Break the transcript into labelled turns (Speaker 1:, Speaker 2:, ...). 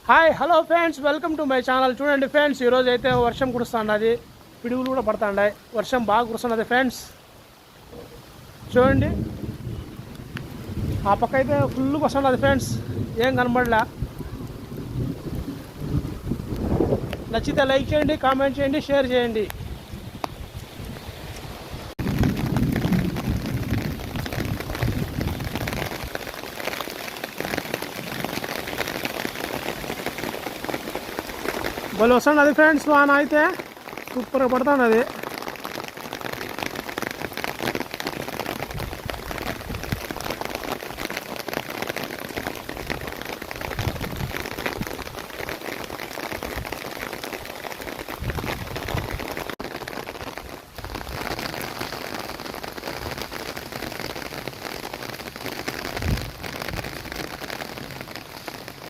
Speaker 1: Hi hello friends, welcome to my channel. చూడండి friends, ఈరోజు అయితే వర్షం కురుస్తున్నది, పిడుగులు కూడా పడుతున్నాయి. వర్షం బాగా కురుస్తున్నది ఫ్రెండ్స్. చూడండి, ఆ పక్క అయితే ఫుల్గా వస్తున్నది ఫ్రెండ్స్, ఏం కనబడలే. నచ్చితే లైక్ చేయండి, కామెంట్ చేయండి, షేర్ చేయండి. భలే వస్తున్నది ఫ్రెండ్స్, వాన అయితే సూపర్గా పడుతున్నది.